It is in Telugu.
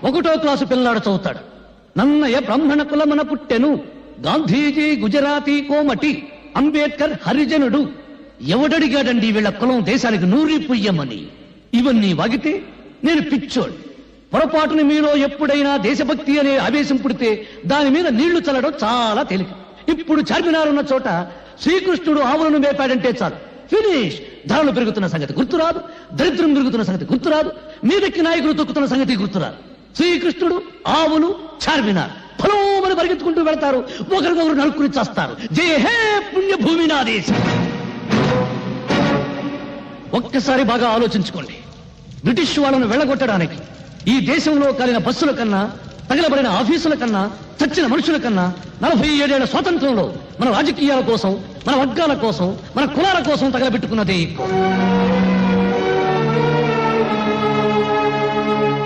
ఒకటో క్లాసు పిల్లాడు చదువుతాడు. నన్నయ బ్రాహ్మణ కులమన పుట్టెను, గాంధీజీ గుజరాతీ కోమటి, అంబేద్కర్ హరిజనుడు. ఎవడడిగాడండి వీళ్ళ కులం దేశానికి నూరి పుయ్యమని? ఇవన్నీ వాగితే నేను పిచ్చోడు. పొరపాటుని మీలో ఎప్పుడైనా దేశభక్తి అనే ఆవేశం పుడితే దాని మీద నీళ్లు చల్లడం చాలా తేలిక. ఇప్పుడు చార్మినార్ ఉన్న చోట శ్రీకృష్ణుడు ఆవులను మేపాడంటే చాలు, ఫినిష్. ధరలు పెరుగుతున్న సంగతి గుర్తురాదు, దరిద్రం పెరుగుతున్న సంగతి గుర్తురాదు, మీదకి నాయకులు తొక్కుతున్న సంగతి గుర్తురాదు. శ్రీకృష్ణుడు, ఆవులు, చార్మినార్ ఫలోమని పరిగెత్తుకుంటూ వెళ్తారు, ఒకరికొకరు నలుకుని చేస్తారు. జయ హే పుణ్యభూమి నా దేశం. ఒక్కసారి బాగా ఆలోచించుకోండి. బ్రిటిష్ వాళ్ళను వెళ్ళగొట్టడానికి ఈ దేశంలో కాలిన బస్సుల కన్నా, తగలబడిన ఆఫీసుల కన్నా, చచ్చిన మనుషుల కన్నా 47 ఏళ్ల స్వాతంత్రంలో మన రాజకీయాల కోసం, మన వర్గాల కోసం, మన కులాల కోసం తగలబెట్టుకున్నదే ఎక్కువ.